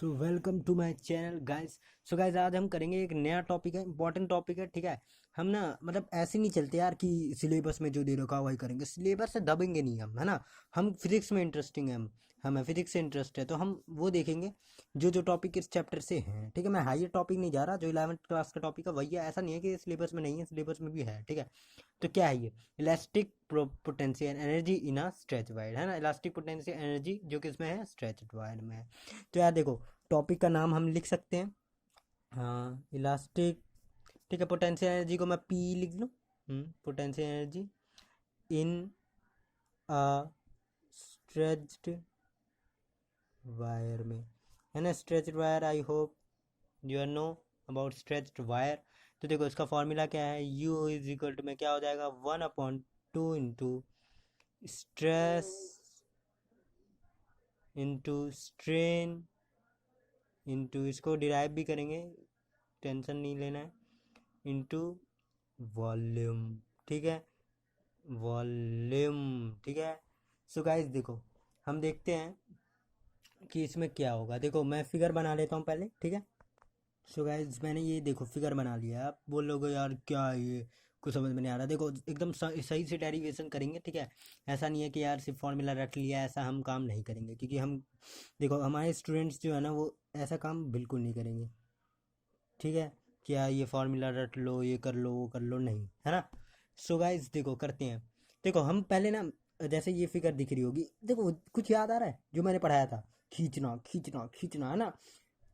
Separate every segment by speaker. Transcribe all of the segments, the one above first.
Speaker 1: So welcome to my channel guys. So guys आज हम करेंगे एक नया टॉपिक है, इंपॉर्टेंट टॉपिक है। ठीक है, हम ना मतलब ऐसे नहीं चलते यार कि सिलेबस में जो दे रखा है वही करेंगे, सिलेबस से दबेंगे नहीं हम, है ना। हम फिजिक्स में इंटरेस्टिंग है, हम हमें फिजिक्स से इंटरेस्ट है तो हम वो देखेंगे जो जो टॉपिक इस चैप्टर से हैं। ठीक है, मैं हायर टॉपिक नहीं जा रहा, जो 11th क्लास का टॉपिक है वही है। ऐसा नहीं है कि सिलेबस में नहीं है, सिलेबस में भी है। ठीक है, तो क्या है ये elastic potential energy in a stretch wire, है ना। इलास्टिक पोटेंशियल एनर्जी जो कि इसमें है स्ट्रेच वायर में है। तो यार देखो, टॉपिक का नाम हम लिख सकते हैं, हाँ, इलास्टिक। ठीक है, पोटेंशियल एनर्जी को मैं पी लिख लूँ। Potential energy in a stretched wire में, है ना। Stretched wire, I hope you are know about stretched wire. तो देखो इसका फॉर्मूला क्या है, यू इज इक्वल टू में क्या हो जाएगा 1/2 into stress into strain into, इसको डिराइव भी करेंगे, टेंशन नहीं लेना है, इंटू वॉल्यूम। ठीक है, वॉल्यूम। ठीक है। सो गाइस देखो, हम देखते हैं कि इसमें क्या होगा। देखो मैं फिगर बना लेता हूँ पहले। ठीक है, सो गाइस मैंने ये देखो फिगर बना लिया है। आप बोलोगे यार क्या है ये, कुछ समझ में नहीं आ रहा। देखो एकदम सही से डेरिवेशन करेंगे। ठीक है, ऐसा नहीं है कि यार सिर्फ फॉर्मूला रट लिया, ऐसा हम काम नहीं करेंगे, क्योंकि हम देखो हमारे स्टूडेंट्स जो है ना वो ऐसा काम बिल्कुल नहीं करेंगे। ठीक है, क्या ये फॉर्मूला रट लो, ये कर लो, वो कर लो, नहीं, है ना। सो गाइस देखो करते हैं। देखो हम पहले ना, जैसे ये फिगर दिख रही होगी, देखो कुछ याद आ रहा है जो मैंने पढ़ाया था, खींचना खींचना खींचना, है ना।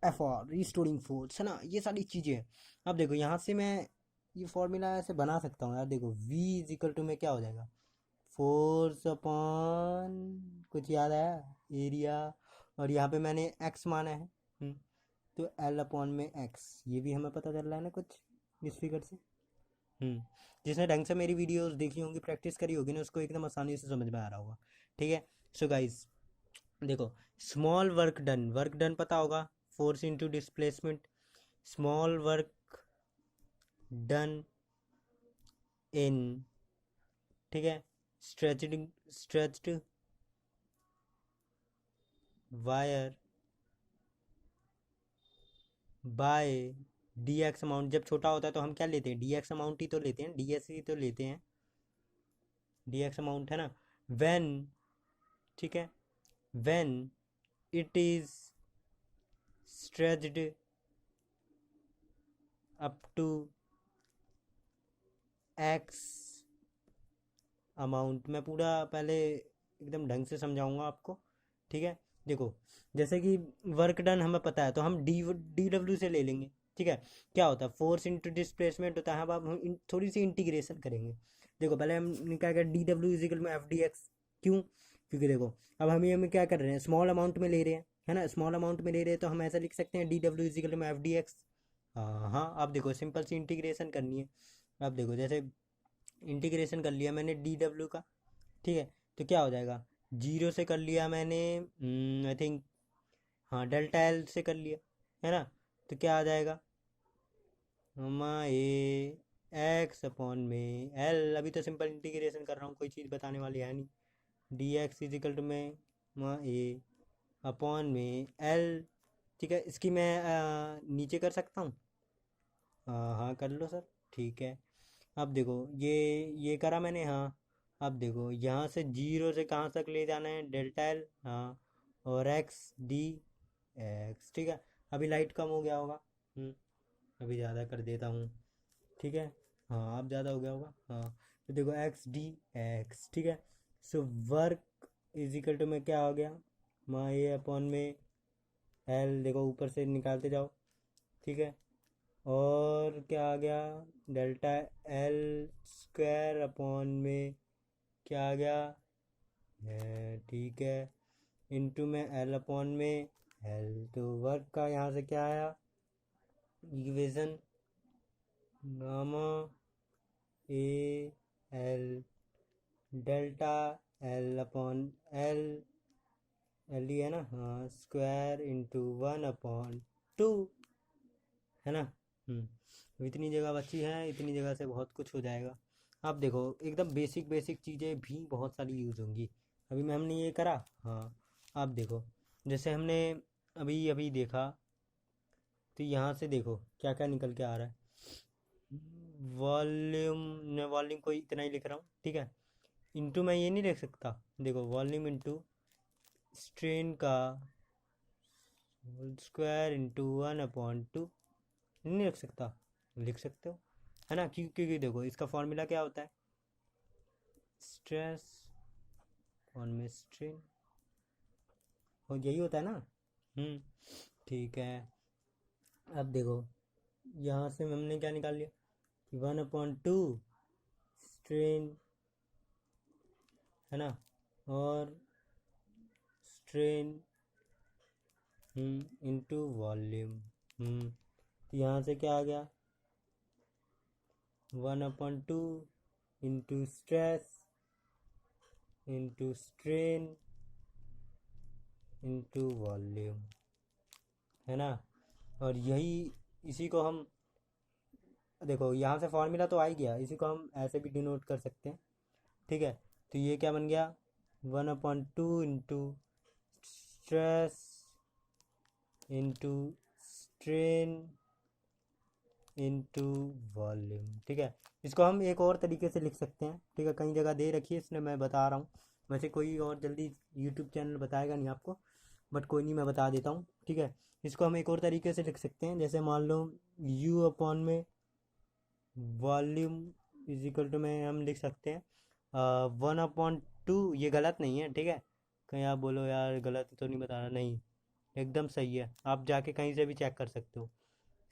Speaker 1: एफ आर रिस्टोरिंग फोर्स, है ना, ये सारी चीज़ें हैं। अब देखो यहाँ से मैं ये फॉर्मूला ऐसे बना सकता हूँ यार। देखो v इज इक्वल टू में क्या हो जाएगा, फोर्स अपॉन कुछ याद आया, एरिया, और यहाँ पे मैंने x माना है। तो एल अपॉन में एक्स, ये भी हमें पता चल रहा है ना कुछ इस फिगर से। जिसने ढंग से मेरी वीडियोस देखी होंगी, प्रैक्टिस करी होगी ना, उसको एकदम आसानी से समझ में आ रहा होगा। ठीक है, सो गाइस देखो, स्मॉल वर्क डन पता होगा, force into displacement. Small work done in, ठीक है, stretched wire by D X amount. जब छोटा होता है तो हम क्या लेते हैं, डी एक्स अमाउंट ही तो लेते हैं, डी एस ही तो लेते हैं, डी एक्स अमाउंट, है ना। व्हेन, ठीक है, when it is stretched up to X amount. मैं पूरा पहले एकदम ढंग से समझाऊंगा आपको। ठीक है, देखो जैसे कि वर्क डन हमें पता है तो हम डी डब्ल्यू से ले लेंगे। ठीक है, क्या होता है, फोर्स इंटू डिस्प्लेसमेंट होता है। अब हम थोड़ी सी इंटीग्रेशन करेंगे। देखो पहले हम क्या कर, डी डब्ल्यू इजिकल में एफ डी एक्स, क्यों, क्योंकि देखो अब हम ये में क्या कर रहे हैं, स्मॉल अमाउंट में ले रहे हैं, है ना। स्मॉल अमाउंट में ले रहे हैं तो हम ऐसा लिख सकते हैं डी डब्ल्यू इजिकल में एफ डी एक्स। हाँ हाँ, अब देखो सिंपल सी इंटीग्रेशन करनी है। अब देखो जैसे इंटीग्रेशन कर लिया मैंने डी डब्ल्यू का। ठीक है, तो क्या हो जाएगा, जीरो से कर लिया मैंने, आई थिंक, हाँ डेल्टा एल से कर लिया, है ना। तो क्या आ जाएगा हमारे एक्स अपॉन में एल। अभी तो सिंपल इंटीग्रेशन कर रहा हूँ, कोई चीज़ बताने वाली है नहीं। डी एक्स इजिकल टू में ए अपॉन में एल। ठीक है, इसकी मैं नीचे कर सकता हूँ, हाँ हाँ कर लो सर, ठीक है। अब देखो ये करा मैंने, हाँ। अब देखो यहाँ से जीरो से कहाँ तक ले जाना है, डेल्टा एल, हाँ, और एक्स डी एक्स। ठीक है, अभी लाइट कम हो गया होगा, अभी ज़्यादा कर देता हूँ। ठीक है, हाँ अब ज़्यादा हो गया होगा, हाँ। तो देखो एक्स डी एक्स, ठीक है। So work is equal to में क्या हो गया, माँ ए अपॉन में एल, देखो ऊपर से निकालते जाओ। ठीक है, और क्या आ गया, डेल्टा एल स्क्वायर अपॉन में क्या आ गया, ठीक है, इनटू में एल अपॉन में एल। तो वर्क का यहाँ से क्या आया, equation gamma A L delta L upon L, L ही है ना, हाँ, स्क्वायर इंटू 1/2, है ना। तो इतनी जगह बची है, इतनी जगह से बहुत कुछ हो जाएगा। आप देखो एकदम बेसिक बेसिक चीज़ें भी बहुत सारी यूज़ होंगी। अभी में हमने ये करा, हाँ। आप देखो जैसे हमने अभी अभी देखा तो यहाँ से देखो क्या क्या निकल के आ रहा है। वॉल्यूम, मैं वॉल्यूम को इतना ही लिख रहा हूँ, ठीक है। इंटू मैं ये नहीं लिख सकता, देखो वॉल्यूम इंटू स्ट्रेन का होल स्क्वायर इंटू 1/2 नहीं लिख सकता? लिख सकते हो, है ना। क्योंकि देखो इसका फॉर्मूला क्या होता है, स्ट्रेस ऑन में स्ट्रेन, और यही होता है ना। ठीक है। अब देखो यहाँ से हमने क्या निकाल लिया कि 1/2 स्ट्रेन, है ना, और स्ट्रेन इंटू वॉल्यूम। तो यहाँ से क्या आ गया, 1/2 into stress into strain into volume, है ना। और यही, इसी को हम देखो यहाँ से फॉर्मूला तो आ ही गया, इसी को हम ऐसे भी डिनोट कर सकते हैं, ठीक है। तो ये क्या बन गया, 1/2 into stress into strain into volume, ठीक है। इसको हम एक और तरीके से लिख सकते हैं, ठीक है। कई जगह दे रखी है, इसलिए मैं बता रहा हूँ। वैसे कोई और जल्दी यूट्यूब चैनल बताएगा नहीं आपको, बट कोई नहीं, मैं बता देता हूँ, ठीक है। इसको हम एक और तरीके से लिख सकते हैं, जैसे मान लो यू अपॉन में वॉल्यूम इज इक्वल टू में हम लिख सकते हैं 1/2, ये गलत नहीं है, ठीक है। कहीं आप बोलो यार गलत तो नहीं बता रहा, नहीं, एकदम सही है, आप जाके कहीं से भी चेक कर सकते हो।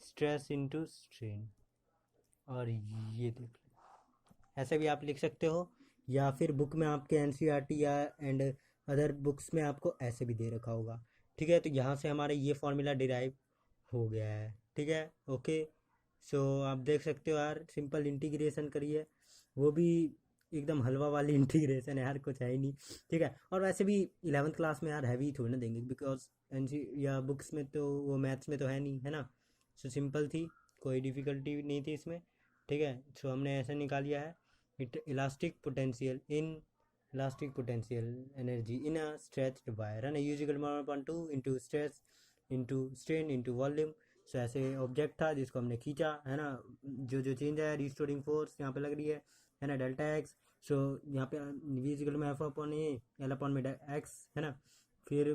Speaker 1: स्ट्रेस इंटू स्ट्रेन, और ये देख लो, ऐसे भी आप लिख सकते हो, या फिर बुक में आपके एनसीईआरटी या एंड अदर बुक्स में आपको ऐसे भी दे रखा होगा, ठीक है। तो यहाँ से हमारा ये फॉर्मूला डिराइव हो गया है, ठीक है। ओके, सो आप देख सकते हो यार, सिंपल इंटीग्रेशन करिए, वो भी एकदम हलवा वाली इंटीग्रेशन है यार, कुछ है ही नहीं, ठीक है। और वैसे भी 11th क्लास में यार हैवी थोड़ी ना देंगे, बिकॉज एनसी या बुक्स में तो वो मैथ्स में तो है नहीं, है ना। सो सिंपल थी, कोई डिफ़िकल्टी नहीं थी इसमें, ठीक है। सो हमने ऐसा निकाल लिया है, elastic potential in elastic potential energy in a stretched wire, है ना, यूजिकल 1/2 into stress into strain into volume. So ऐसे ऑब्जेक्ट था जिसको हमने खींचा, है ना, जो जो चेंज आया, रिस्टोरिंग फोर्स यहाँ पे लग रही है ना, डेल्टा एक्स। सो यहाँ पे वी इजिकल में F upon A L upon में एक्स, है ना। फिर